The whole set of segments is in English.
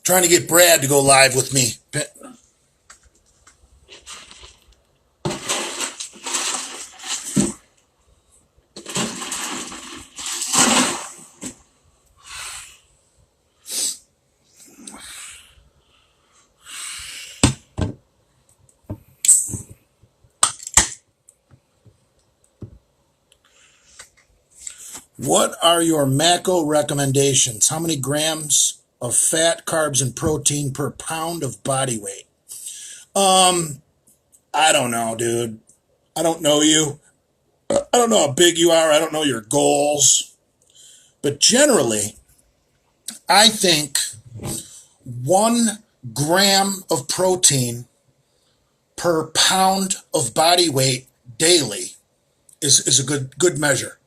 Trying to get Brad to go live with me. What are your macro recommendations? How many grams of fat, carbs, and protein per pound of body weight? I don't know, dude. I don't know you. I don't know how big you are. I don't know your goals. But generally, I think 1 gram of protein per pound of body weight daily is a good measure.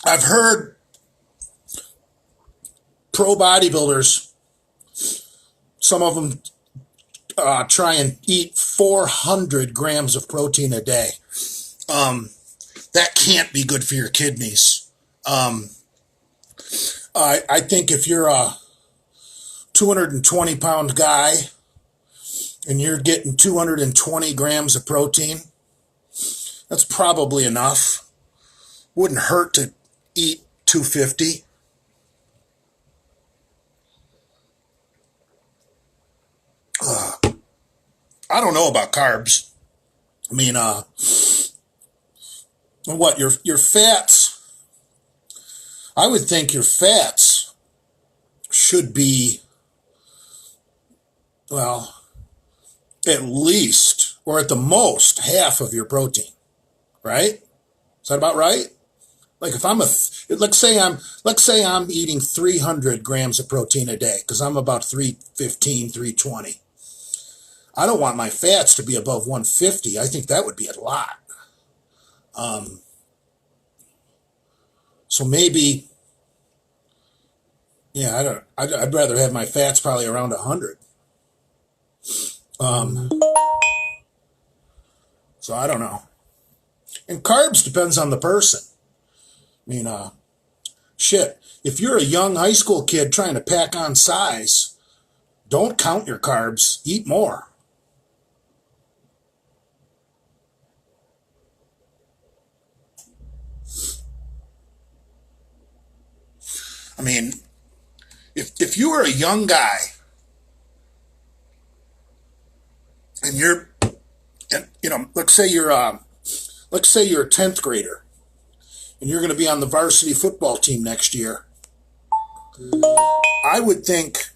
I've heard pro bodybuilders, some of them try and eat 400 grams of protein a day. That can't be good for your kidneys. I think if you're a 220-pound guy and you're getting 220 grams of protein, that's probably enough. Wouldn't hurt to eat 250. I don't know about carbs. I mean, what your fats? I would think your fats should be, well, at least or at the most half of your protein, right? Is that about right? Like if I'm let's say I'm eating 300 grams of protein a day because I'm about 315, 320. I don't want my fats to be above 150. I think that would be a lot. So maybe, yeah, I'd rather have my fats probably around 100. So I don't know. And carbs depends on the person. I mean, shit, if you're a young high school kid trying to pack on size, don't count your carbs, eat more. I mean, if you were a young guy and let's say you're a 10th grader and you're going to be on the varsity football team next year, I would think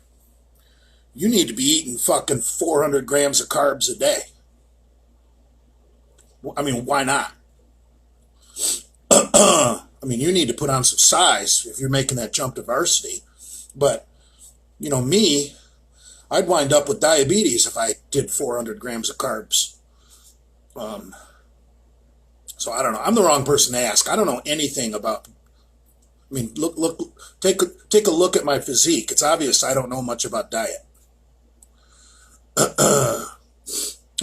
you need to be eating fucking 400 grams of carbs a day. I mean, why not? I mean, you need to put on some size if you're making that jump to varsity. But, me, I'd wind up with diabetes if I did 400 grams of carbs. So I don't know. I'm the wrong person to ask. I don't know anything about. I mean, take a look at my physique. It's obvious I don't know much about diet. I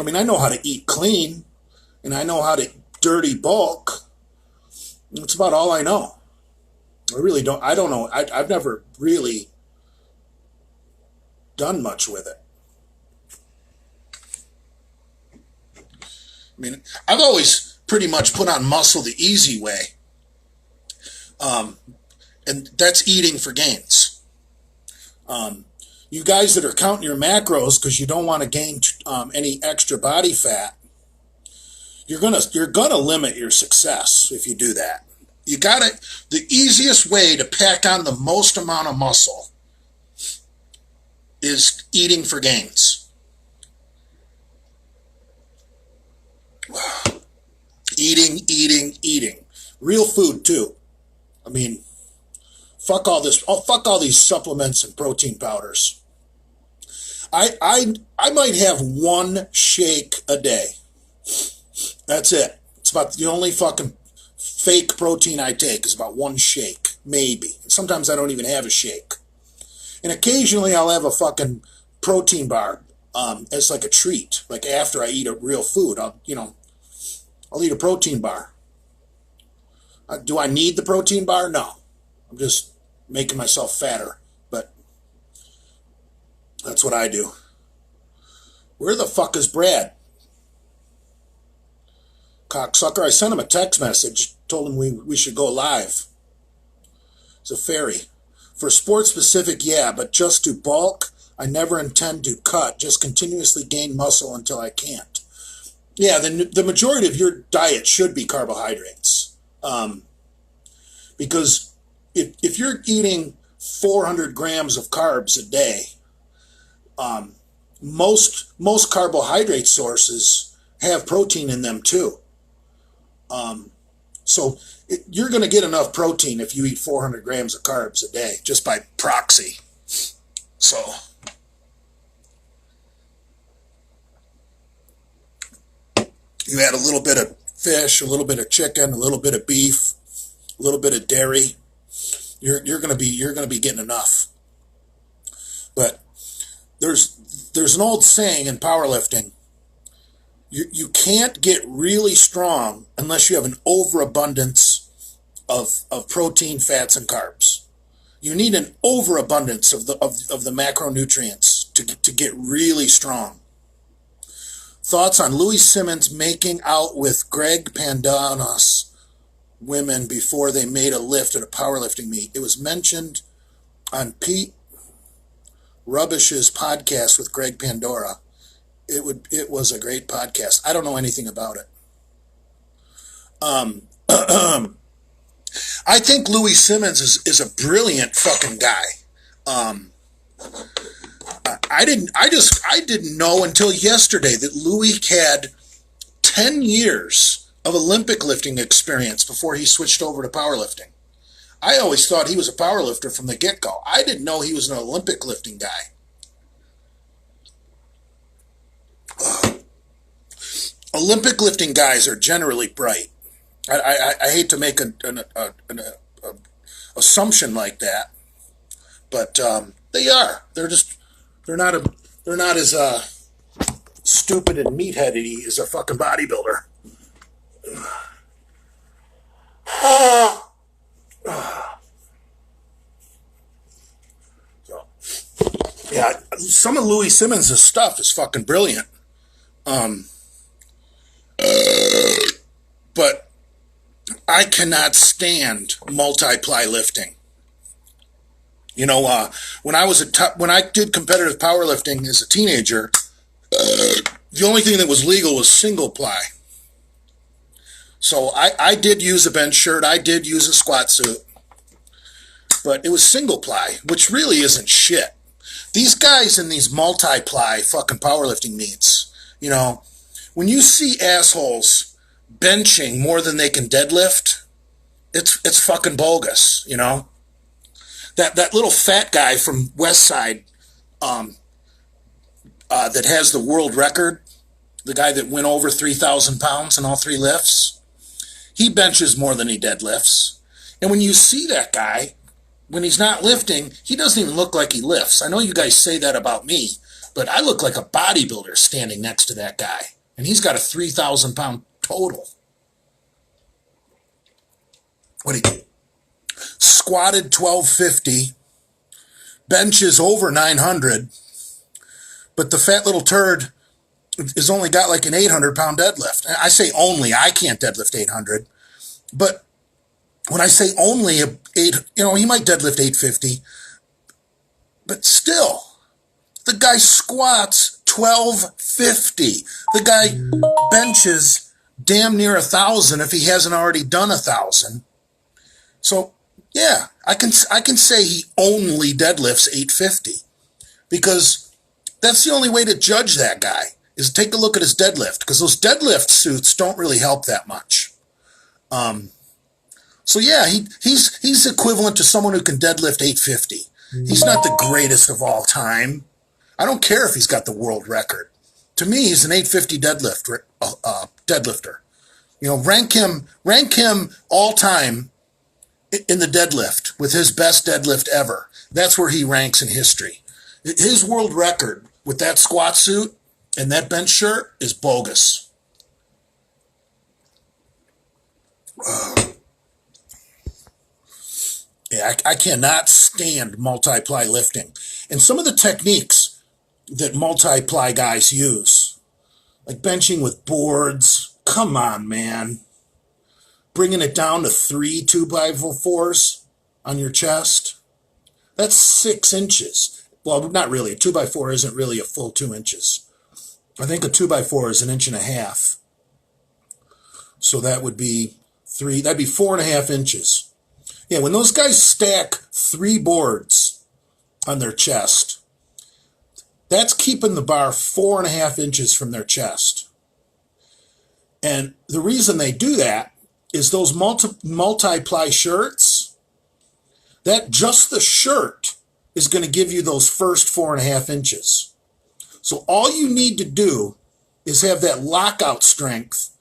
mean, I know how to eat clean, and I know how to dirty bulk. That's about all I know. I really don't. I don't know. I've never really done much with it. I mean, I've always pretty much put on muscle the easy way. And that's eating for gains. You guys that are counting your macros because you don't want to gain any extra body fat, you're gonna limit your success if you do that. The easiest way to pack on the most amount of muscle is eating for gains. Eating. Real food too. I mean, fuck all these supplements and protein powders. I might have one shake a day. That's it. It's about the only fucking fake protein I take is about one shake, maybe. Sometimes I don't even have a shake. And occasionally I'll have a fucking protein bar as like a treat. Like after I eat a real food, I'll eat a protein bar. Do I need the protein bar? No. I'm just making myself fatter. But that's what I do. Where the fuck is Brad? Cocksucker. I sent him a text message, told him we should go live. It's a fairy. For sports specific, yeah, but just to bulk, I never intend to cut, just continuously gain muscle until I can't. Yeah, the majority of your diet should be carbohydrates. Because if you're eating 400 grams of carbs a day, most carbohydrate sources have protein in them too. So you're going to get enough protein if you eat 400 grams of carbs a day, just by proxy. So you add a little bit of fish, a little bit of chicken, a little bit of beef, a little bit of dairy. You're going to be getting enough. But there's an old saying in powerlifting. You can't get really strong unless you have an overabundance of protein, fats, and carbs. You need an overabundance of the macronutrients to get really strong. Thoughts on Louis Simmons making out with Greg Pandana's women before they made a lift at a powerlifting meet. It was mentioned on Pete Rubbish's podcast with Greg Pandora. It was a great podcast. I don't know anything about it. I think Louis Simmons is a brilliant fucking guy. I didn't know until yesterday that Louis had 10 years of Olympic lifting experience before he switched over to powerlifting. I always thought he was a powerlifter from the get-go. I didn't know he was an Olympic lifting guy. Olympic lifting guys are generally bright. I hate to make an assumption like that, but they are. They're not as stupid and meatheady as a fucking bodybuilder. So, yeah, some of Louis Simmons' stuff is fucking brilliant. But I cannot stand multiply lifting. You know, when I did competitive powerlifting as a teenager, the only thing that was legal was single ply. So I did use a bench shirt, I did use a squat suit, but it was single ply, which really isn't shit. These guys in these multiply fucking powerlifting meets, you know, when you see assholes benching more than they can deadlift, it's fucking bogus, you know. That little fat guy from West Side that has the world record, the guy that went over 3,000 pounds in all three lifts, he benches more than he deadlifts. And when you see that guy, when he's not lifting, he doesn't even look like he lifts. I know you guys say that about me, but I look like a bodybuilder standing next to that guy. And he's got a 3,000 pound total. What he squatted 1250, benches over 900, but the fat little turd has only got like an 800 pound deadlift. I say only, I can't deadlift 800, but when I say only he might deadlift 850, but still, the guy squats 1250. The guy benches damn near 1,000 if he hasn't already done 1,000. So yeah, I can say he only deadlifts 850 because that's the only way to judge that guy is take a look at his deadlift, because those deadlift suits don't really help that much. So yeah, he's equivalent to someone who can deadlift 850. He's not the greatest of all time. I don't care if he's got the world record. To me, he's an 850 deadlifter. You know, rank him all time in the deadlift with his best deadlift ever. That's where he ranks in history. His world record with that squat suit and that bench shirt is bogus. Yeah, I cannot stand multiply lifting. And some of the techniques that multiply guys use, like benching with boards, come on, man. Bringing it down to 3 2x4s on your chest. That's 6 inches. Well, not really. A 2x4 isn't really a full 2 inches. I think a 2x4 is an inch and a half. So that would be that'd be 4.5 inches. Yeah, when those guys stack 3 boards on their chest, that's keeping the bar 4.5 inches from their chest. And the reason they do that is those multiply shirts, that just the shirt is going to give you those first 4.5 inches. So all you need to do is have that lockout strength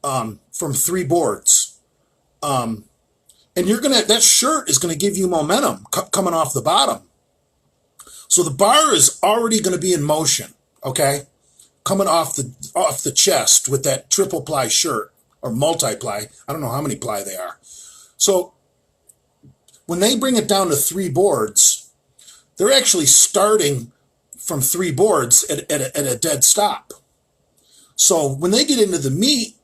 from 3 boards. And that shirt is going to give you momentum coming off the bottom. So the bar is already going to be in motion, okay? Coming off the chest with that triple ply shirt or multiply. I don't know how many ply they are. So when they bring it down to 3 boards, they're actually starting from 3 boards at a dead stop. So when they get into the meat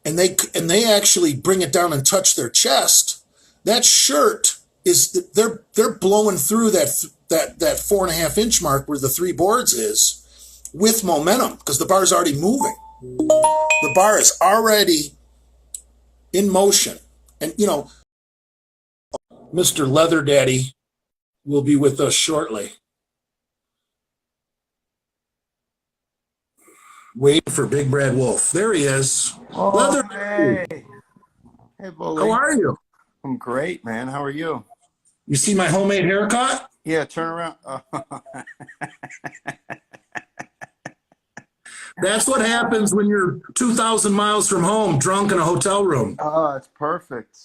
and they actually bring it down and touch their chest, that shirt is they're blowing through that 4.5 inch mark where the 3 boards is with momentum because the bar is already moving. The bar is already in motion. And, Mr. Leather Daddy will be with us shortly. Waiting for Big Brad Wolf. There he is. Oh, Leather hey. Daddy. Hey, Bully. How are you? I'm great, man. How are you? You see my homemade haircut? Yeah, turn around. Oh. That's what happens when you're 2,000 miles from home, drunk in a hotel room. Oh, it's perfect.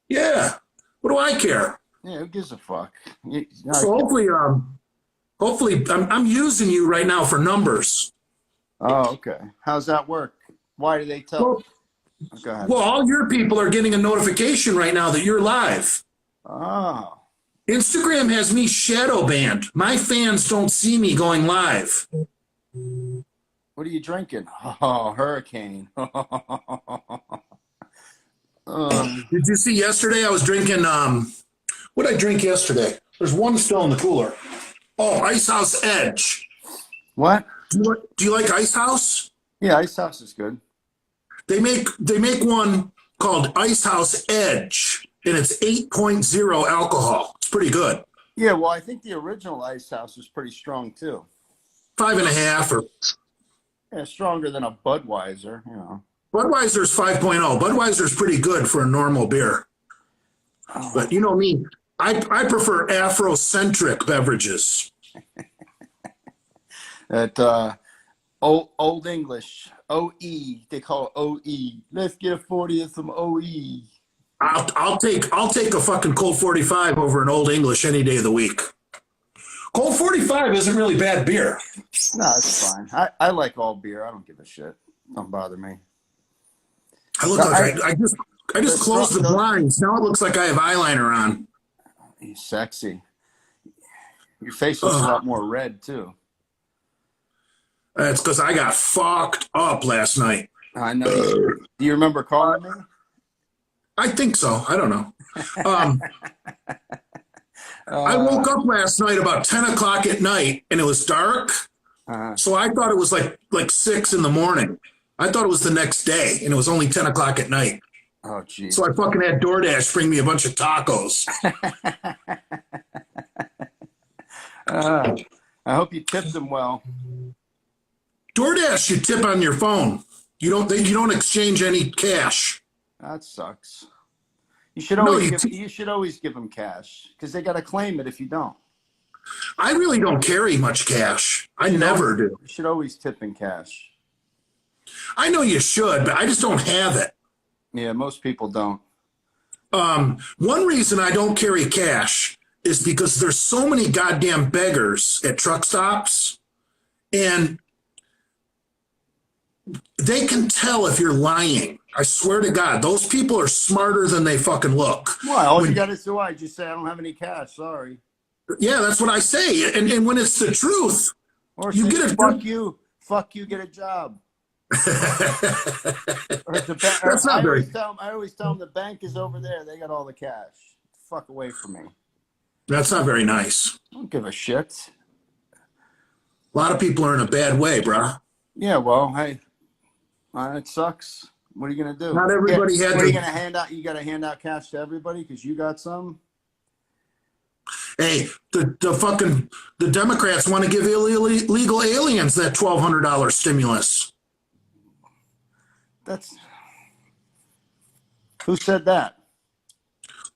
Yeah. What do I care? Yeah, who gives a fuck? So hopefully I'm using you right now for numbers. Oh, okay. How's that work? Why do they tell? Go ahead. Well, all your people are getting a notification right now that you're live. Oh. Instagram has me shadow banned. My fans don't see me going live. What are you drinking? Oh, Hurricane. Did you see yesterday I was drinking, what did I drink yesterday? There's one still in the cooler. Oh, Ice House Edge. What? Do you like Ice House? Yeah, Ice House is good. They make one called Ice House Edge, and it's 8.0 alcohol. It's pretty good. Yeah, well, I think the original Ice House was pretty strong, too. 5.5 or... Yeah, stronger than a Budweiser, Budweiser's 5.0. Budweiser's pretty good for a normal beer. Oh. But you know me, I prefer Afrocentric beverages. That old English, OE, they call it OE. Let's get a 40 of some OE. I'll take a fucking Colt 45 over an Old English any day of the week. Colt 45 isn't really bad beer. No, it's fine. I like all beer. I don't give a shit. Don't bother me. I just closed the blinds. Now it looks like I have eyeliner on. He's sexy. Your face looks a lot more red, too. That's because I got fucked up last night. I know. Do you remember calling me? I think so. I don't know. I woke up last night about 10 o'clock at night, and it was dark. So I thought it was like 6 in the morning. I thought it was the next day, and it was only 10 o'clock at night. Oh, geez. So I fucking had DoorDash bring me a bunch of tacos. I hope you tipped them well. DoorDash, you tip on your phone. You don't exchange any cash. That sucks. You should always give them cash because they got to claim it if you don't. I really don't carry much cash. I never do. You should always tip in cash. I know you should, but I just don't have it. Yeah, most people don't. One reason I don't carry cash is because there's so many goddamn beggars at truck stops, and they can tell if you're lying. I swear to God, those people are smarter than they fucking look. Why? All you When, got to do, I just say I don't have any cash. Sorry. yeah, that's what I say. And when it's the truth, Or you say, get a fuck good. you. Fuck you, get a job. Or That's not very. I always tell them the bank is over there. They got all the cash. Fuck away from me. That's not very nice. I don't give a shit. A lot of people are in a bad way, bruh. Yeah, well, hey, it sucks. What are you gonna do? Not Yeah, everybody had what are you the. gonna hand out? You gotta hand out cash to everybody because you got some. Hey, the Democrats want to give illegal aliens that $1,200 stimulus. That's who said that?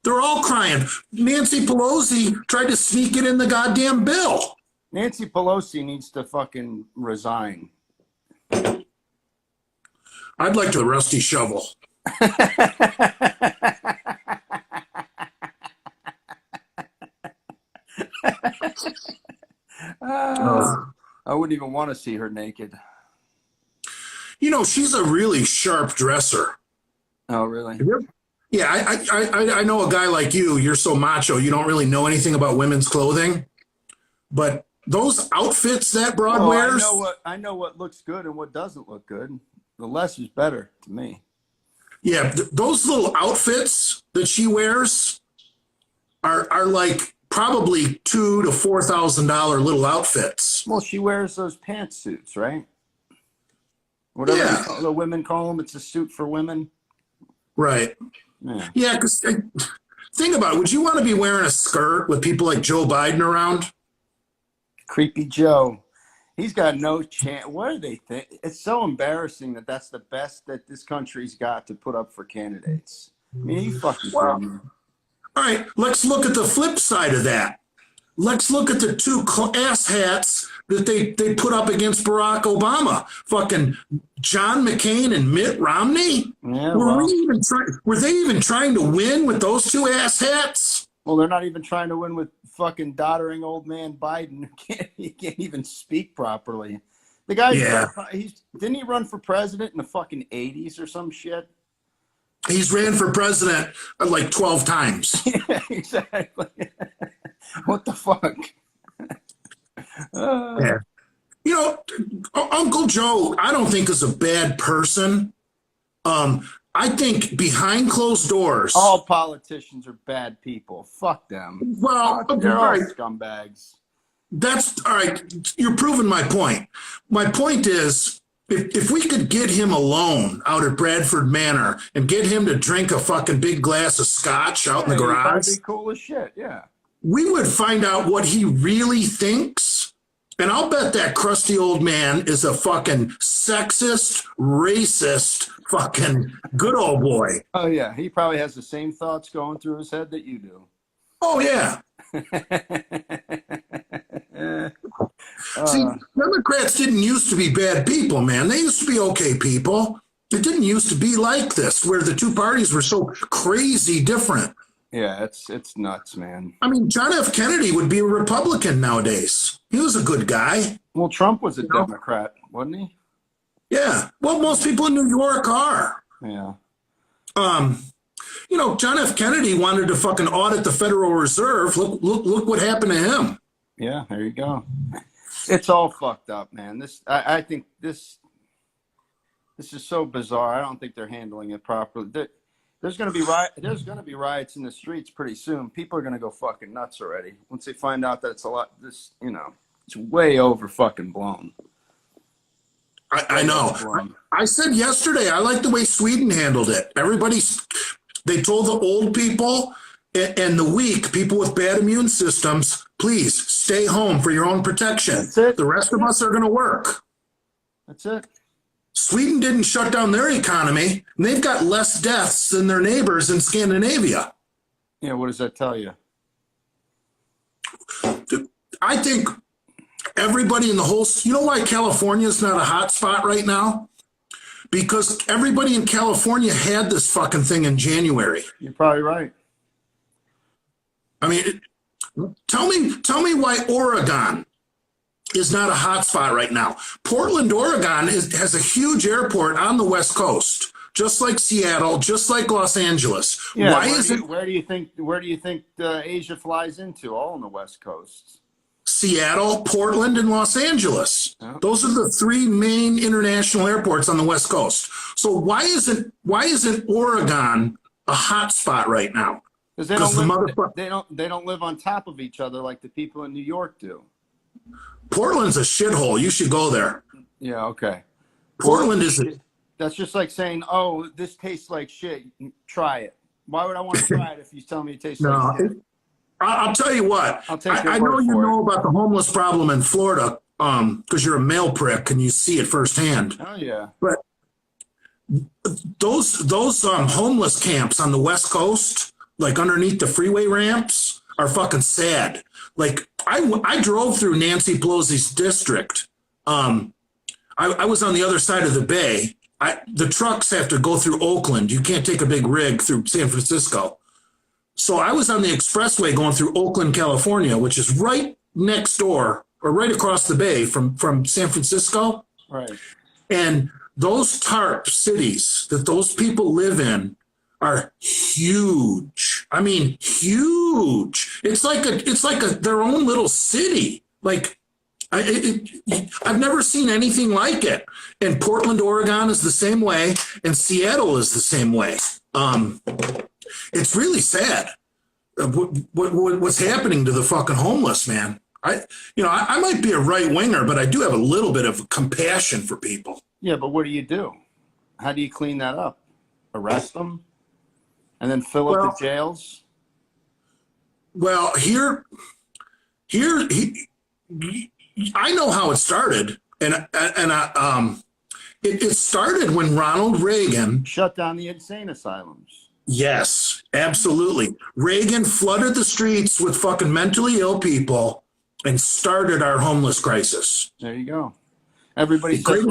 They're all crying. Nancy Pelosi tried to sneak it in the goddamn bill. Nancy Pelosi needs to fucking resign. I'd like the rusty shovel. I wouldn't even want to see her naked. You know, she's a really sharp dresser. Oh, really? Yeah, I know a guy like you. You're so macho. You don't really know anything about women's clothing. But those outfits that broad wears. I know what looks good and what doesn't look good. The less is better to me. Yeah, those little outfits that she wears are like probably $2,000 to $4,000 little outfits. Well, she wears those pantsuits, right? Whatever Yeah. the women call them, it's a suit for women. Right. Yeah, because think about it. Would you want to be wearing a skirt with people like Joe Biden around? Creepy Joe. He's got no chance. What do they think? It's so embarrassing that that's the best that this country's got to put up for candidates. I mean, he fucking All right, let's look at the flip side of that. Let's look at the two ass hats that they put up against Barack Obama. Fucking John McCain and Mitt Romney. Yeah, were they even trying to win with those two ass hats? Well, they're not even trying to win with fucking doddering old man Biden. He can't even speak properly. The guy, didn't he run for president in the fucking 80s or some shit? He's ran for president like 12 times. Yeah, exactly. What the fuck? Yeah. You know, Uncle Joe, I don't think is a bad person. I think behind closed doors. All politicians are bad people. Fuck them. Well, they're all right. scumbags. That's all right. You're proving my point. My point is, if we could get him alone out at Bradford Manor and get him to drink a fucking big glass of scotch out in the garage, That'd be cool as shit. Yeah. we would find out what he really thinks. And I'll bet that crusty old man is a fucking sexist, racist, fucking good old boy. Oh, yeah. He probably has the same thoughts going through his head that you do. Oh, yeah. See, Democrats didn't used to be bad people, man. They used to be okay people. It didn't used to be like this, where the two parties were so crazy different. Yeah, it's nuts, man. I mean, John F. Kennedy would be a Republican nowadays. He was a good guy. Well, Trump was a Democrat, wasn't he? Yeah. Well, most people in New York are. Yeah. You know, John F. Kennedy wanted to fucking audit the Federal Reserve. Look what happened to him. Yeah, there you go. It's all fucked up, man. I think this is so bizarre. I don't think they're handling it properly. There's going to be riots in the streets pretty soon. People are going to go fucking nuts already once they find out that it's it's way over fucking blown. I know. I said yesterday, I like the way Sweden handled it. They told the old people and the weak, people with bad immune systems, please stay home for your own protection. That's it. The rest of us are going to work. That's it. Sweden didn't shut down their economy, and they've got less deaths than their neighbors in Scandinavia. Yeah, what does that tell you? I think everybody in the whole, you know why California is not a hot spot right now? Because everybody in California had this fucking thing in January. You're probably right. I mean, tell me why Oregon is not a hot spot right now. Portland, Oregon has a huge airport on the West Coast. just like Seattle, just like Los Angeles. Yeah, Why isn't where do you think Asia flies into? All on the West Coast. Seattle, Portland, and Los Angeles? Yeah. Those are the three main international airports on the West Coast. So why isn't Oregon a hot spot right now? Because they don't live on top of each other like the people in New York do. Portland's a shithole. You should go there. Yeah, okay. Portland is. That's just like saying, "Oh, this tastes like shit. Try it." Why would I want to try it if you tell me it tastes like shit? I'll tell you what. I'll take your I know word you for know it. about the homeless problem in Florida because you're a male prick and you see it firsthand. Oh yeah. But those homeless camps on the West Coast, like underneath the freeway ramps, are fucking sad. Like I drove through Nancy Pelosi's district. I was on the other side of the bay. The trucks have to go through Oakland. You can't take a big rig through San Francisco. So I was on the expressway going through Oakland, California, which is right next door or right across the bay from San Francisco. Right. And those tarp cities that those people live in are huge. I mean, huge. It's like their own little city. Like I've never seen anything like it. And Portland, Oregon is the same way, and Seattle is the same way. It's really sad what's happening to the fucking homeless, man. I might be a right winger, but I do have a little bit of compassion for people. Yeah, but what do you do? How do you clean that up? Arrest them, and then fill up the jails? Well, I know how it started, and it started when Ronald Reagan shut down the insane asylums. Yes, absolutely. Reagan flooded the streets with fucking mentally ill people and started our homeless crisis. There you go. Everybody says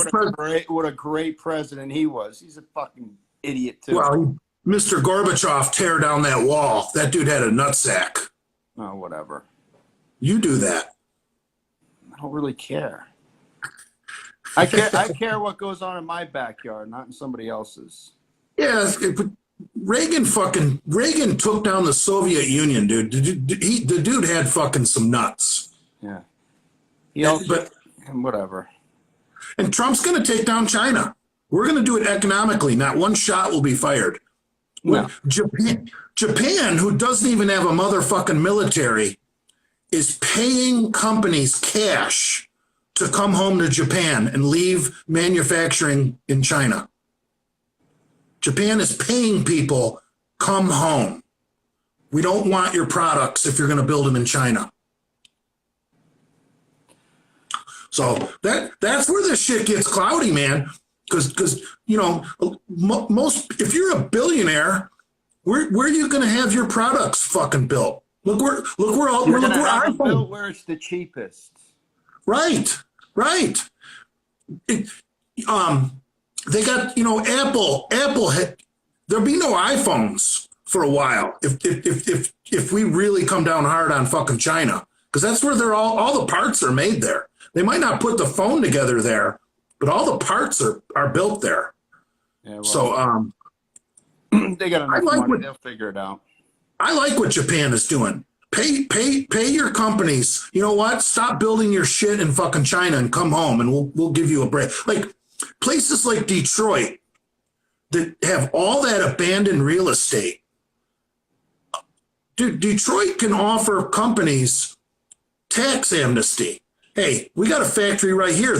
what a great president he was. He's a fucking idiot too. Well, Mr. Gorbachev tear down that wall. That dude had a nutsack. Oh, whatever. You do that. I don't really care. I care what goes on in my backyard, not in somebody else's. Yeah, Reagan took down the Soviet Union, dude. The dude had fucking some nuts. Yeah. Whatever. And Trump's going to take down China. We're going to do it economically. Not one shot will be fired. No. Japan, who doesn't even have a motherfucking military, is paying companies cash to come home to Japan and leave manufacturing in China. Japan is paying people, come home. We don't want your products if you're going to build them in China. So that's where this shit gets cloudy, man. Because most, if you're a billionaire, where are you going to have your products fucking built? Look where built where it's the cheapest. Right. They got, Apple there'll be no iPhones for a while if we really come down hard on fucking China, because that's where all the parts are made there. They might not put the phone together there, but all the parts are built there. Yeah, well, so they got enough money, they'll figure it out. I like what Japan is doing. Pay your companies. You know what? Stop building your shit in fucking China and come home, and we'll give you a break. Like places like Detroit that have all that abandoned real estate. Dude, Detroit can offer companies tax amnesty. Hey, we got a factory right here